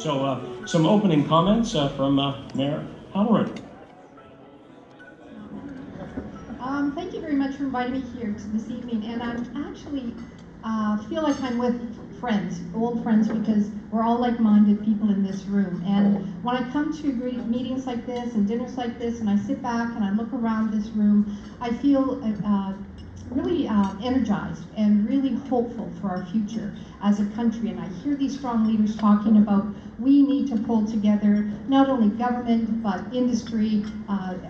So some opening comments from Mayor Halloran. Thank you very much for inviting me here this evening, and I'm actually feel like I'm with friends, old friends, because we're all like-minded people in this room. And when I come to meetings like this and dinners like this, and I sit back and I look around this room, I feel really energized and really hopeful for our future as a country. And I hear these strong leaders talking about we need to pull together not only government, but industry,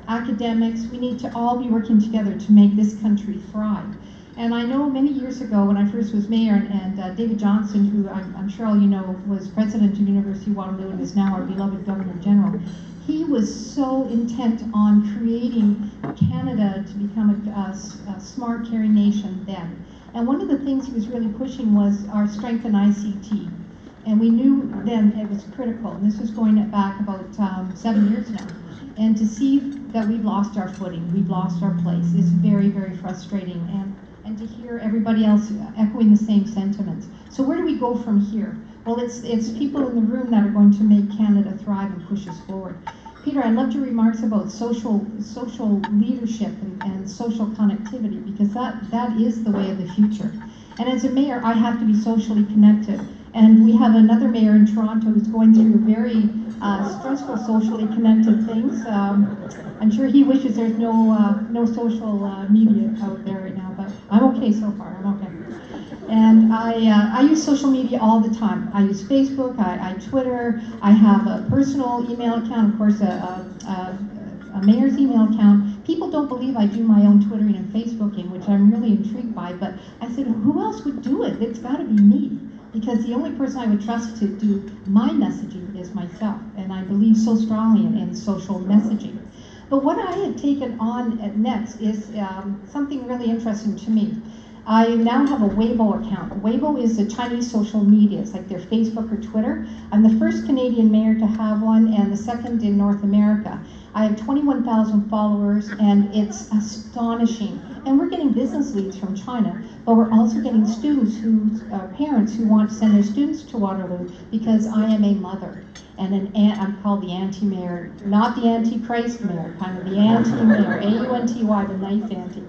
academics. We need to all be working together to make this country thrive. And I know many years ago when I first was mayor, and David Johnson, who I'm sure all you know was president of University of Waterloo and is now our beloved Governor General, he was so intent on creating Canada to become a smart, caring nation then. And one of the things he was really pushing was our strength in ICT. And we knew then it was critical. And this was going back about 7 years now. And to see that we've lost our footing, we've lost our place, is very, very frustrating. And to hear everybody else echoing the same sentiments. So where do we go from here? Well, it's people in the room that are going to make Canada thrive and push us forward. Peter, I loved your remarks about social leadership and social connectivity, because that is the way of the future. And as a mayor, I have to be socially connected. And we have another mayor in Toronto who's going through very stressful socially connected things. I'm sure he wishes there's no social media out there right now, but I'm okay so far. I'm okay. And I use social media all the time. I use Facebook, I Twitter, I have a personal email account, of course, a mayor's email account. People don't believe I do my own Twittering and Facebooking, which I'm really intrigued by, but I said, who else would do it? It's got to be me. Because the only person I would trust to do my messaging is myself, and I believe so strongly in social messaging. But what I had taken on next is something really interesting to me. I now have a Weibo account. Weibo is a Chinese social media. It's like their Facebook or Twitter. I'm the first Canadian mayor to have one and the second in North America. I have 21,000 followers, and it's astonishing. And we're getting business leads from China, but we're also getting students parents who want to send their students to Waterloo because I am a mother. And I'm called the anti-mayor, not the anti-Christ mayor, kind of the anti-mayor, A-U-N-T-Y, the nice anti.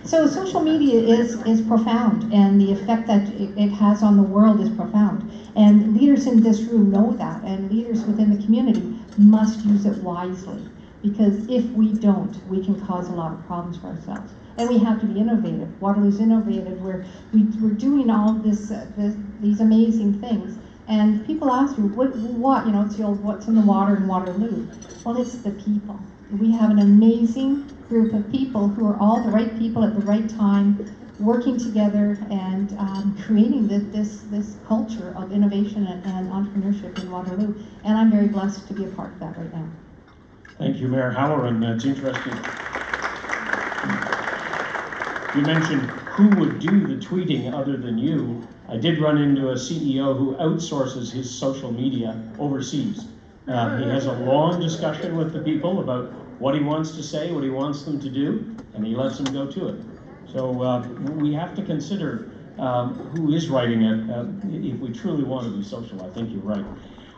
So social media is profound, and the effect that it has on the world is profound. And leaders in this room know that, and leaders within the community must use it wisely. Because if we don't, we can cause a lot of problems for ourselves. And we have to be innovative. Waterloo's innovative. We're doing all these amazing things. And people ask me, what? You know, it's the old, what's in the water in Waterloo? Well, it's the people. We have an amazing group of people who are all the right people at the right time, working together and creating this culture of innovation and entrepreneurship in Waterloo. And I'm very blessed to be a part of that right now. Thank you, Mayor Halloran. It's interesting. You mentioned who would do the tweeting other than you. I did run into a CEO who outsources his social media overseas. He has a long discussion with the people about what he wants to say, what he wants them to do, and he lets them go to it. So we have to consider who is writing it if we truly want to be social. I think you're right.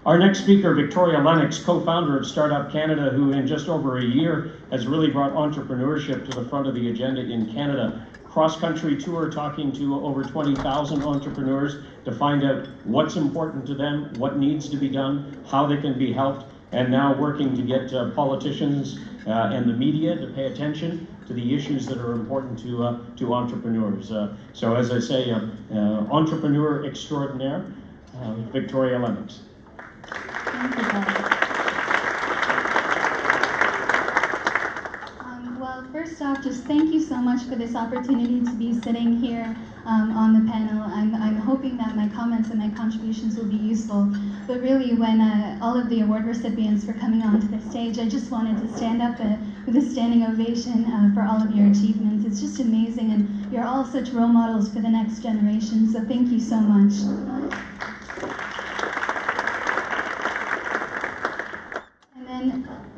Our next speaker, Victoria Lennox, co-founder of Startup Canada, who in just over a year has really brought entrepreneurship to the front of the agenda in Canada. Cross-country tour talking to over 20,000 entrepreneurs to find out what's important to them, what needs to be done, how they can be helped, and now working to get politicians and the media to pay attention to the issues that are important to entrepreneurs. So as I say, entrepreneur extraordinaire, Victoria Lennox. Thank you, Bob. Well, first off, just thank you so much for this opportunity to be sitting here on the panel. I'm hoping that my comments and my contributions will be useful. But really, when all of the award recipients were coming onto the stage, I just wanted to stand up with a standing ovation for all of your achievements. It's just amazing, and you're all such role models for the next generation, so thank you so much.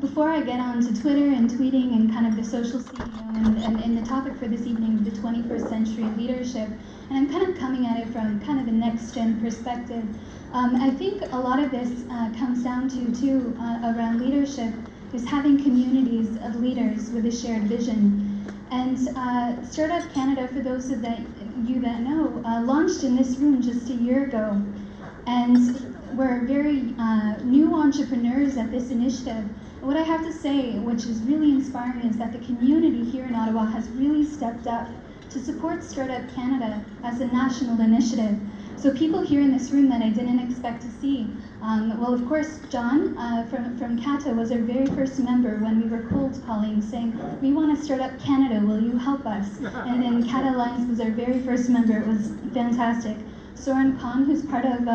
before I get on to Twitter and tweeting and kind of the social CEO and the topic for this evening, the 21st century leadership, and I'm kind of coming at it from kind of the next gen perspective. I think a lot of this comes down to, too, around leadership, is having communities of leaders with a shared vision. And Startup Canada, for those of you that know, launched in this room just a year ago. And we're very new entrepreneurs at this initiative. And what I have to say, which is really inspiring, is that the community here in Ottawa has really stepped up to support Startup Canada as a national initiative. So people here in this room that I didn't expect to see. Well, of course, John from CATA was our very first member when we were cold calling, saying, we want to start up Canada, will you help us? And then CATAAlliance was our very first member. It was fantastic. Soren Khan, who's part of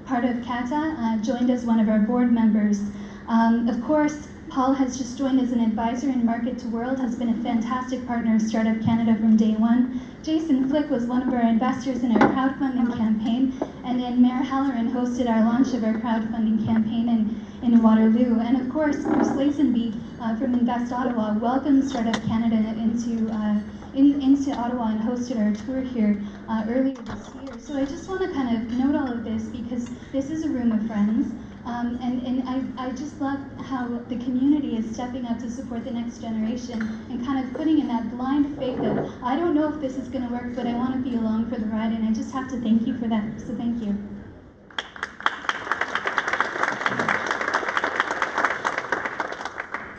CATA, joined as one of our board members. Of course, Paul has just joined as an advisor in Market to World, has been a fantastic partner of Startup Canada from day one. Jason Flick was one of our investors in our crowdfunding campaign, and then Brenda Halloran hosted our launch of our crowdfunding campaign in Waterloo. And of course, Bruce Lazenby from Invest Ottawa welcomed Startup Canada into Ottawa and hosted our tour here earlier this year. So I just want to kind of note all of this because this is a room of friends. And I just love how the community is stepping up to support the next generation and kind of putting in that blind faith of, I don't know if this is going to work, but I want to be along for the ride, and I just have to thank you for that. So thank you.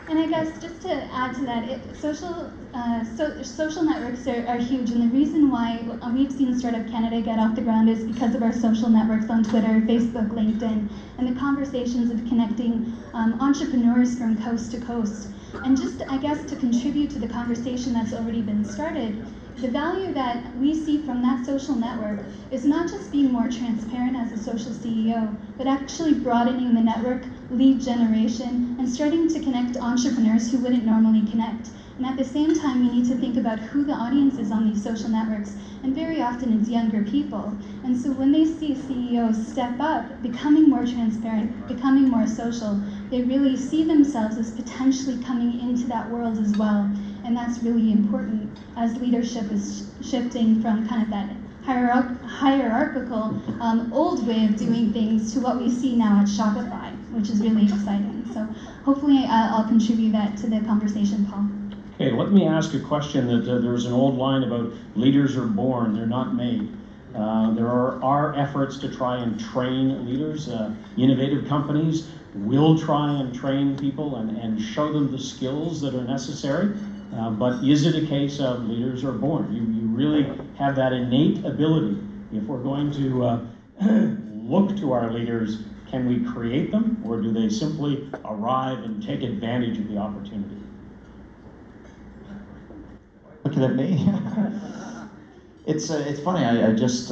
And I guess just to add to that, social networks are huge, and the reason why we've seen Startup Canada get off the ground is because of our social networks on Twitter, Facebook, LinkedIn, and the conversations of connecting entrepreneurs from coast to coast. And just, I guess, to contribute to the conversation that's already been started, the value that we see from that social network is not just being more transparent as a social CEO, but actually broadening the network, lead generation, and starting to connect entrepreneurs who wouldn't normally connect. And at the same time, we need to think about who the audience is on these social networks, and very often it's younger people. And so when they see CEOs step up, becoming more transparent, becoming more social, they really see themselves as potentially coming into that world as well. And that's really important as leadership is shifting from kind of that hierarchical old way of doing things to what we see now at Shopify, which is really exciting. So hopefully I'll contribute that to the conversation, Paul. Okay, let me ask a question that there's an old line about leaders are born, they're not made. There are efforts to try and train leaders. Innovative companies will try and train people and show them the skills that are necessary. But is it a case of leaders are born? You really have that innate ability. If we're going to look to our leaders, can we create them, or do they simply arrive and take advantage of the opportunity? Looking at me? It's funny, I just,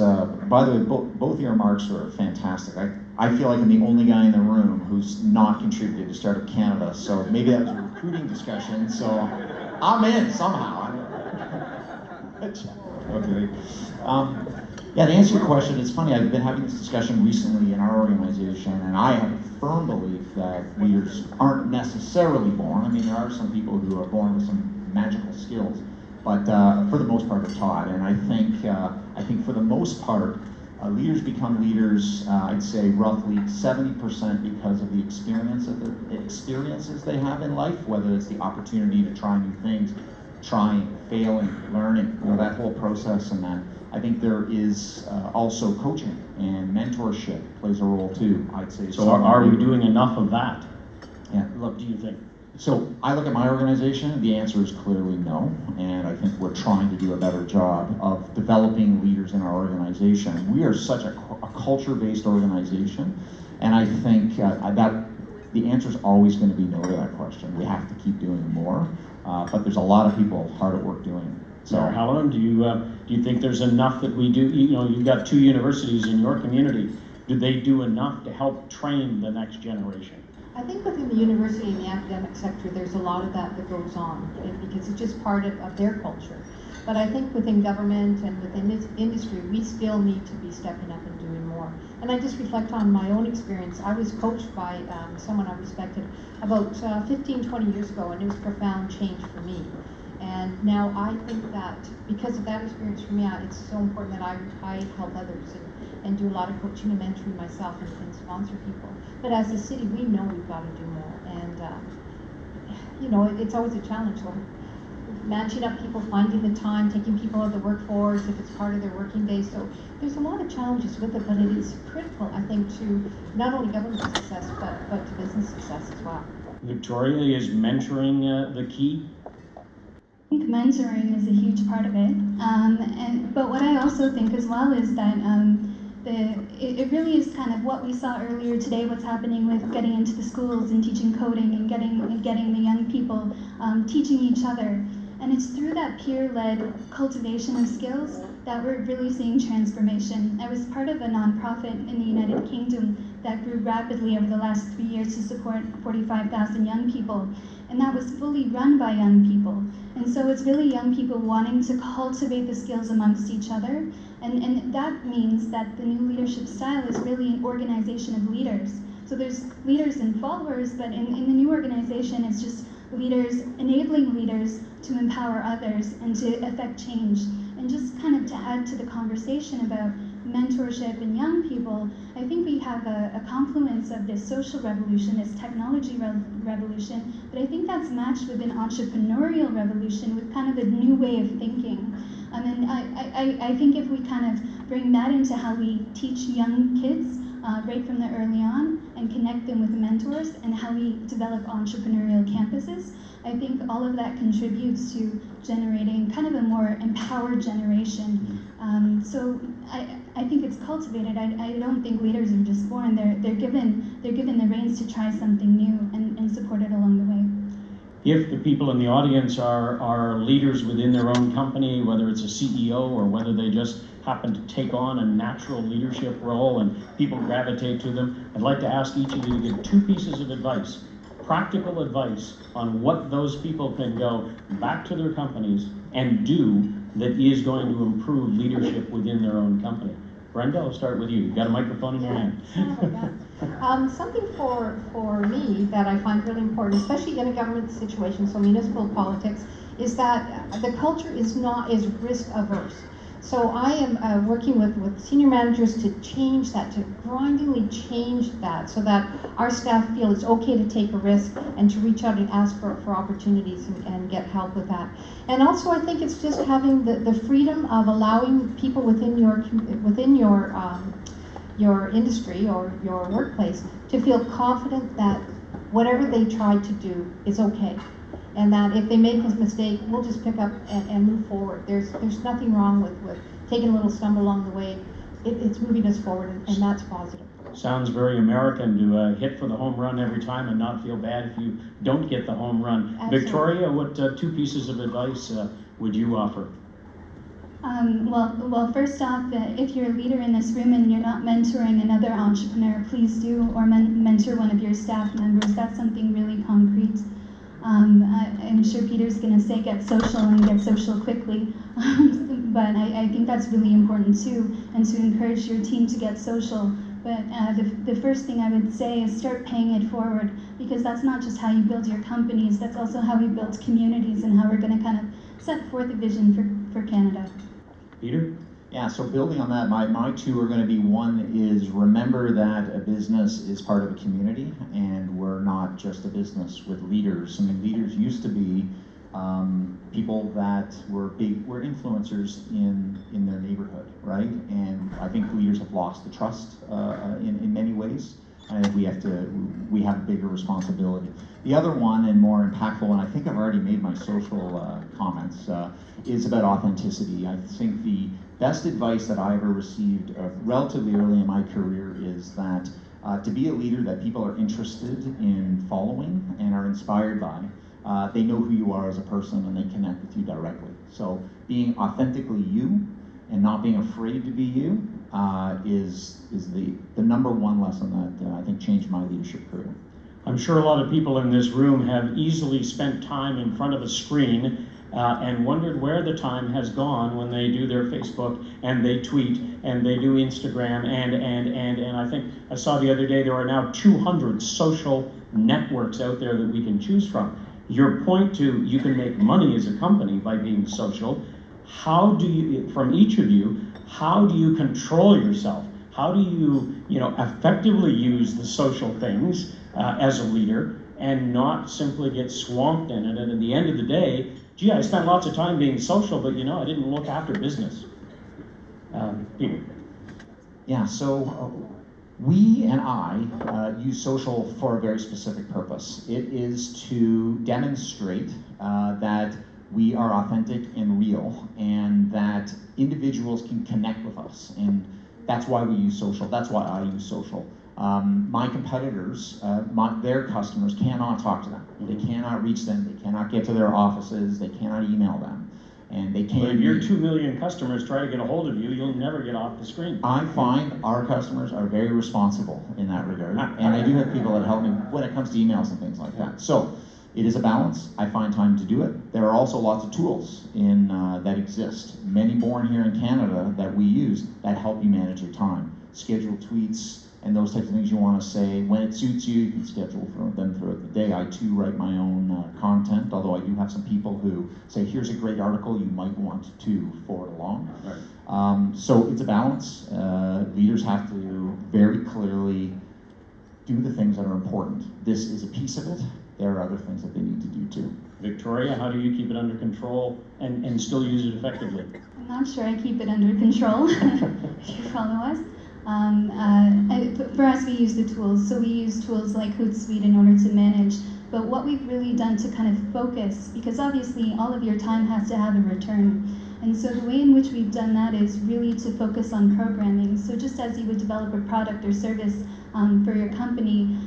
by the way, both your remarks were fantastic. I feel like I'm the only guy in the room who's not contributed to Startup Canada, so maybe that was a recruiting discussion, so I'm in somehow. Okay. Yeah, to answer your question, it's funny, I've been having this discussion recently in our organization, and I have a firm belief that leaders aren't necessarily born. I mean, there are some people who are born with some magical skills, but for the most part, they're taught. And I think for the most part, leaders become leaders. I'd say roughly 70% because of the experiences they have in life, whether it's the opportunity to try new things, trying, failing, learning, that whole process. And that I think there is also coaching and mentorship plays a role too. I'd say. So are we doing enough of that? Yeah. What do you think? So I look at my organization, the answer is clearly no, and I think we're trying to do a better job of developing leaders in our organization. We are such a culture-based organization, and I think that the answer is always going to be no to that question. We have to keep doing more, but there's a lot of people hard at work doing it. So, Halloran, do you think there's enough that we do? You've got 2 universities in your community. Do they do enough to help train the next generation? I think within the university and the academic sector, there's a lot of that goes on, because it's just part of their culture. But I think within government and within this industry, we still need to be stepping up and doing more. more. And I just reflect on my own experience. I was coached by someone I respected about 15, 20 years ago, and it was profound change for me. And now I think that because of that experience for me, it's so important that I help others and do a lot of coaching and mentoring myself and sponsor people. But as a city, we know we've got to do more. And, you know, it's always a challenge. So matching up people, finding the time, taking people out of the workforce if it's part of their working day. So there's a lot of challenges with it, but it is critical, I think, to not only government success, but to business success as well. Victoria, is mentoring the key? I think mentoring is a huge part of it. But what I also think as well is that it really is kind of what we saw earlier today, what's happening with getting into the schools and teaching coding and getting the young people teaching each other. And it's through that peer-led cultivation of skills that we're really seeing transformation. I was part of a nonprofit in the United Kingdom that grew rapidly over the last 3 years to support 45,000 young people. And that was fully run by young people. And so it's really young people wanting to cultivate the skills amongst each other. And that means that the new leadership style is really an organization of leaders. So there's leaders and followers, but in the new organization, it's just leaders enabling leaders to empower others and to affect change. And just kind of to add to the conversation about mentorship and young people, I think we have a confluence of this social revolution, this technology revolution, but I think that's matched with an entrepreneurial revolution with kind of a new way of thinking. And I think if we kind of bring that into how we teach young kids right from the early on and connect them with mentors and how we develop entrepreneurial campuses, I think all of that contributes to generating kind of a more empowered generation. So I think it's cultivated. I don't think leaders are just born. They're given the reins to try something new and supported along the way. If the people in the audience are leaders within their own company, whether it's a CEO or whether they just happen to take on a natural leadership role and people gravitate to them, I'd like to ask each of you to give 2 pieces of advice, practical advice on what those people can go back to their companies and do that is going to improve leadership within their own company. Brenda, I'll start with you. You've got a microphone in your hand. Something for me that I find really important, especially in a government situation, so municipal politics, is that the culture is risk averse. So I am working with senior managers to change that, to grindingly change that, so that our staff feel it's okay to take a risk and to reach out and ask for opportunities and get help with that. And also I think it's just having the freedom of allowing people within your industry or your workplace to feel confident that whatever they try to do is okay. And that if they make a mistake, we'll just pick up and move forward. There's nothing wrong with taking a little stumble along the way. It's moving us forward, and that's positive. Sounds very American to hit for the home run every time and not feel bad if you don't get the home run. Absolutely. Victoria, what 2 pieces of advice would you offer? Well, first off, if you're a leader in this room and you're not mentoring another entrepreneur, please do, or mentor one of your staff members. That's something really concrete. I'm sure Peter's going to say get social and get social quickly, but I think that's really important too, and to encourage your team to get social. But the first thing I would say is start paying it forward, because that's not just how you build your companies, that's also how we build communities and how we're going to kind of set forth a vision for Canada. Peter? Yeah, so building on that, my 2 are going to be, one is remember that a business is part of a community, and we're not just a business with leaders. I mean, leaders used to be people that were influencers in their neighborhood, right? And I think leaders have lost the trust in many ways. I think we have a bigger responsibility. The other one, and more impactful, and I think I've already made my social comments, is about authenticity. I think the best advice that I ever received relatively early in my career is that to be a leader that people are interested in following and are inspired by, they know who you are as a person and they connect with you directly. So being authentically you and not being afraid to be you is the number 1 lesson that I think changed my leadership career. I'm sure a lot of people in this room have easily spent time in front of a screen and wondered where the time has gone when they do their Facebook and they tweet and they do Instagram and I think I saw the other day there are now 200 social networks out there that we can choose from. Your point to you can make money as a company by being social. How do you, from each of you, how do you control yourself? How do you, effectively use the social things as a leader and not simply get swamped in it? And at the end of the day, gee, I spent lots of time being social, but I didn't look after business. Peter. Yeah, so we and I use social for a very specific purpose. It is to demonstrate that we are authentic and real, and that individuals can connect with us. And that's why we use social. That's why I use social. My competitors, their customers cannot talk to them. They cannot reach them. They cannot get to their offices. They cannot email them. And they can't. But if your 2 million customers try to get a hold of you, you'll never get off the screen. I find our customers are very responsible in that regard. And I do have people that help me when it comes to emails and things like that. So it is a balance. I find time to do it. There are also lots of tools that exist, many born here in Canada that we use that help you manage your time. Schedule tweets and those types of things you want to say. When it suits you, you can schedule them throughout the day. I too write my own content, although I do have some people who say, here's a great article you might want to forward along. Right. So it's a balance. Leaders have to very clearly do the things that are important. This is a piece of it. There are other things that they need to do too. Victoria, how do you keep it under control and still use it effectively? I'm not sure I keep it under control, if you follow us. For us, we use the tools. So we use tools like Hootsuite in order to manage. But what we've really done to kind of focus, because obviously all of your time has to have a return. And so the way in which we've done that is really to focus on programming. So just as you would develop a product or service for your company,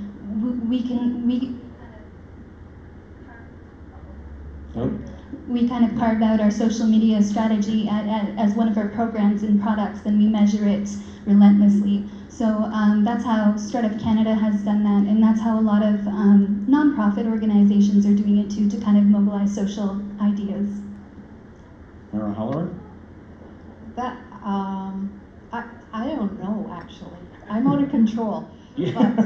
we kind of carve out our social media strategy as one of our programs and products, and we measure it relentlessly. So that's how Startup Canada has done that, and that's how a lot of nonprofit organizations are doing it too, to kind of mobilize social ideas. Brenda Halloran? That, I don't know, actually. I'm out of control. Yeah. But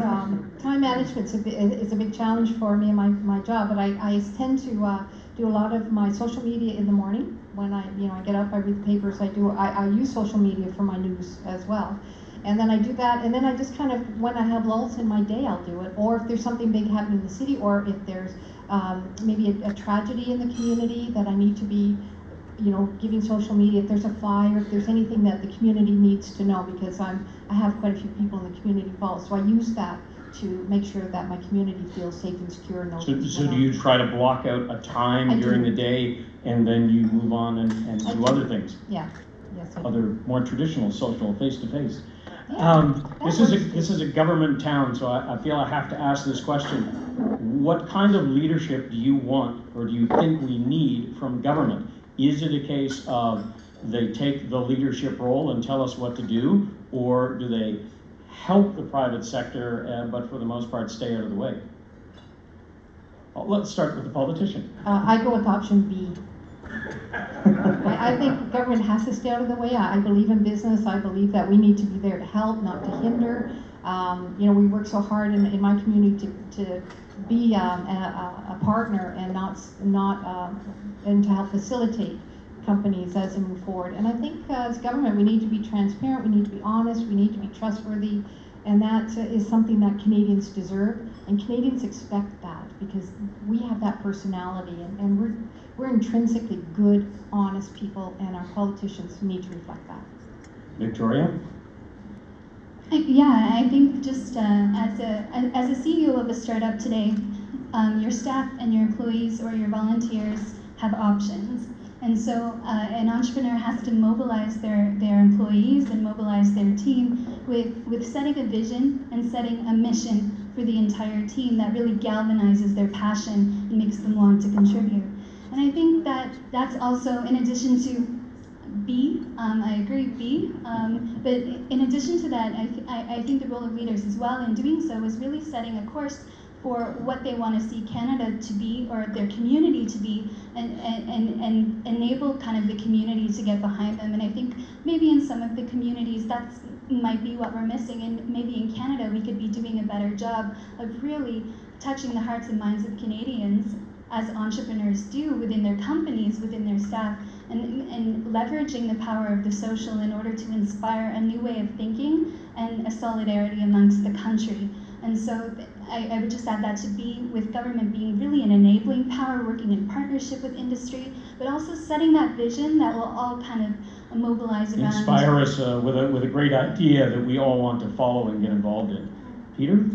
time management is a big challenge for me in my job, but I tend to do a lot of my social media in the morning. When I get up, I read the papers, I use social media for my news as well. And then I do that, and then I just kind of, when I have lulls in my day, I'll do it. Or if there's something big happening in the city, or if there's maybe a tragedy in the community that I need to be, giving social media, if there's a fire, if there's anything that the community needs to know, because I have quite a few people in the community involved, so I use that to make sure that my community feels safe and secure. And so do you try to block out a time during the day, and then you move on and do other things? Yeah. Yes. Other more traditional social face-to-face. Yeah, this is a government town, so I feel I have to ask this question. What kind of leadership do you want, or do you think we need from government? Is it a case of they take the leadership role and tell us what to do, or do they help the private sector, but for the most part stay out of the way? Well, let's start with the politician. I go with option B. I think government has to stay out of the way. I believe in business. I believe that we need to be there to help, not to hinder. We work so hard in my community to be a partner and and to help facilitate companies as they move forward. And I think as government, we need to be transparent, we need to be honest, we need to be trustworthy, and that is something that Canadians deserve, and Canadians expect that, because we have that personality, and we're intrinsically good, honest people, and our politicians need to reflect that. Victoria? Yeah, I think just as a CEO of a startup today, your staff and your employees or your volunteers have options. And so an entrepreneur has to mobilize their employees and mobilize their team with setting a vision and setting a mission for the entire team that really galvanizes their passion and makes them want to contribute. And I think that's also, in addition to B, I agree, B, but in addition to that, I think the role of leaders as well in doing so is really setting a course for what they want to see Canada to be or their community to be, and enable kind of the community to get behind them. And I think maybe in some of the communities that's might be what we're missing, and maybe in Canada we could be doing a better job of really touching the hearts and minds of Canadians as entrepreneurs do within their companies, within their staff, and leveraging the power of the social in order to inspire a new way of thinking and a solidarity amongst the country. And so I would just add that to be with government being really an enabling power, working in partnership with industry, but also setting that vision that will all kind of mobilize around. Inspire us with a great idea that we all want to follow and get involved in. Peter?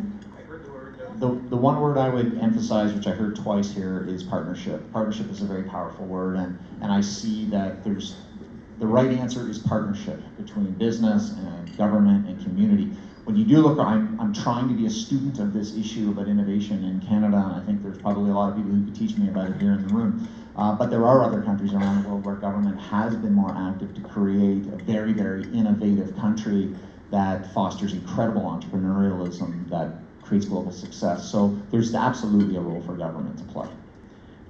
The one word I would emphasize, which I heard twice here, is partnership. Partnership is a very powerful word, and I see that the right answer is partnership between business and government and community. When you do look, I'm trying to be a student of this issue about innovation in Canada, and I think there's probably a lot of people who could teach me about it here in the room. But there are other countries around the world where government has been more active to create a very, very innovative country that fosters incredible entrepreneurialism that creates global success. So there's absolutely a role for government to play.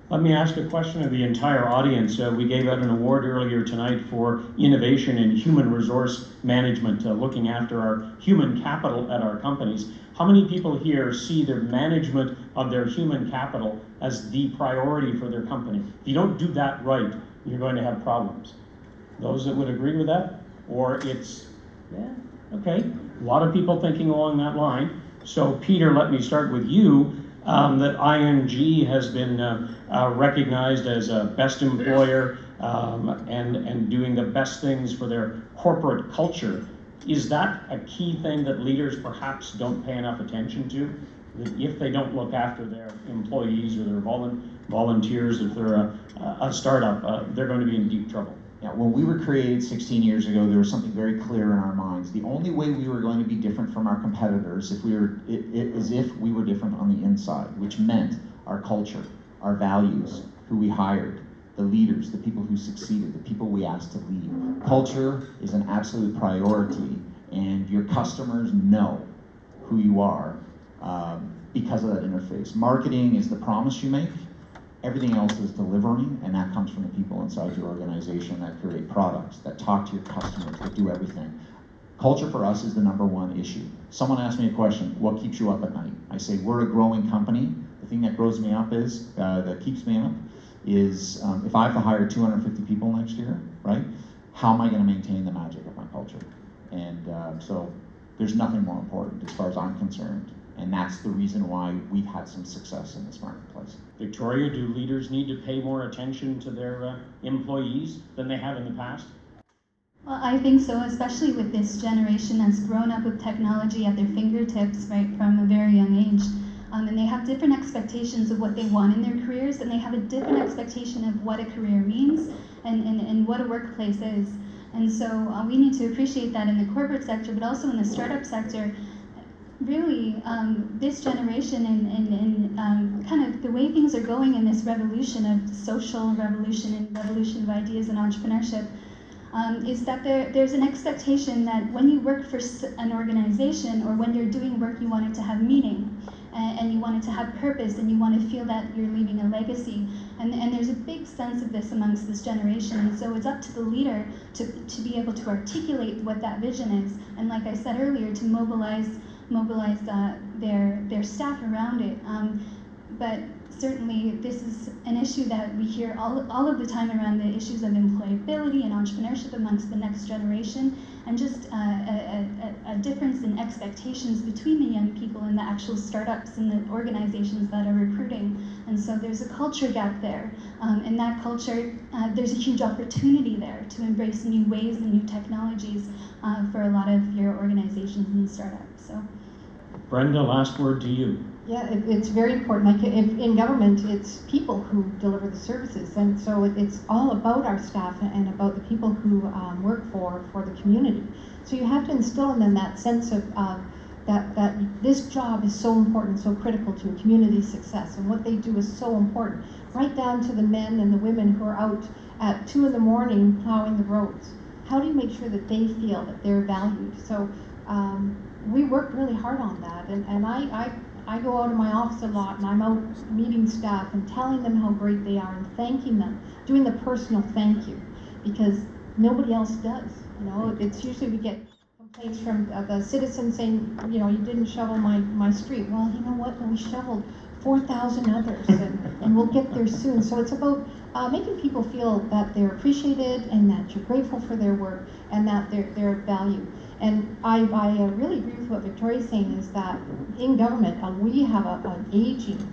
Let me ask a question of the entire audience. We gave out an award earlier tonight for innovation in human resource management, looking after our human capital at our companies. How many people here see their management of their human capital as the priority for their company? If you don't do that right, you're going to have problems. Those that would agree with that? Or it's, yeah, okay. A lot of people thinking along that line. So Peter, let me start with you. That ING has been recognized as a best employer and doing the best things for their corporate culture. Is that a key thing that leaders perhaps don't pay enough attention to? That if they don't look after their employees or their volunteers, if they're a startup, they're going to be in deep trouble. Yeah, when we were created 16 years ago, there was something very clear in our minds. The only way we were going to be different from our competitors is if we were different on the inside, which meant our culture, our values, who we hired, the leaders, the people who succeeded, the people we asked to lead. Culture is an absolute priority, and your customers know who you are because of that interface. Marketing is the promise you make. Everything else is delivering, and that comes from the people inside your organization that create products, that talk to your customers, that do everything. Culture for us is the #1 issue. Someone asked me a question, what keeps you up at night? I say, we're a growing company. The thing that grows me up is, that keeps me up, is if I have to hire 250 people next year, right? How am I gonna maintain the magic of my culture? And so there's nothing more important as far as I'm concerned. And that's the reason why we've had some success in this marketplace. Victoria, do leaders need to pay more attention to their employees than they have in the past? Well, I think so, especially with this generation that's grown up with technology at their fingertips, right, from a very young age. And they have different expectations of what they want in their careers, and they have a different expectation of what a career means and what a workplace is. And so we need to appreciate that in the corporate sector, but also in the startup sector. Really, this generation and kind of the way things are going in this revolution of social revolution and revolution of ideas and entrepreneurship is that there's an expectation that when you work for an organization or when you're doing work, you want it to have meaning and you want it to have purpose and you want to feel that you're leaving a legacy. And there's a big sense of this amongst this generation. And so it's up to the leader to be able to articulate what that vision is. And like I said earlier, to mobilize their staff around it. But certainly this is an issue that we hear all of the time around the issues of employability and entrepreneurship amongst the next generation, and just a difference in expectations between the young people and the actual startups and the organizations that are recruiting. And so there's a culture gap there. And that culture, there's a huge opportunity there to embrace new ways and new technologies for a lot of your organizations and startups. So, Brenda, last word to you. Yeah, it's very important. Like in government, it's people who deliver the services, and so it's all about our staff and about the people who work for the community. So you have to instill in them that sense of that this job is so important, so critical to a community's success, and what they do is so important, right down to the men and the women who are out at 2 a.m. plowing the roads. How do you make sure that they feel that they're valued? So we work really hard on that, and I go out of my office a lot and I'm out meeting staff and telling them how great they are and thanking them, doing the personal thank you, because nobody else does. You know, it's usually we get complaints from the citizens saying, you know, you didn't shovel my street. Well, you know what? We shoveled 4,000 others, and we'll get there soon. So it's about making people feel that they're appreciated and that you're grateful for their work and that they're of value. And I really agree with what Victoria's saying, is that in government we have an aging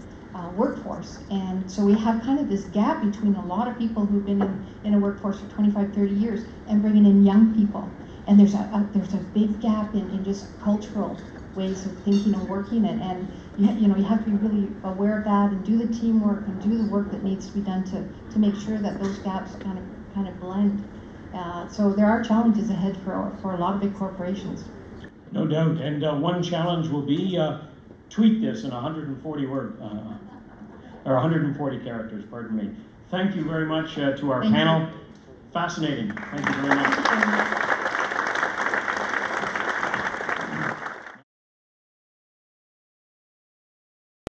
workforce, and so we have kind of this gap between a lot of people who've been in a workforce for 25, 30 years and bringing in young people. And there's a big gap in just cultural ways of thinking and working, and you know, you have to be really aware of that and do the teamwork and do the work that needs to be done to make sure that those gaps kind of blend. So there are challenges ahead for a lot of big corporations. No doubt, and one challenge will be tweet this in 140 word or 140 characters. Pardon me. Thank you very much to our panel. Fascinating. Thank you very much.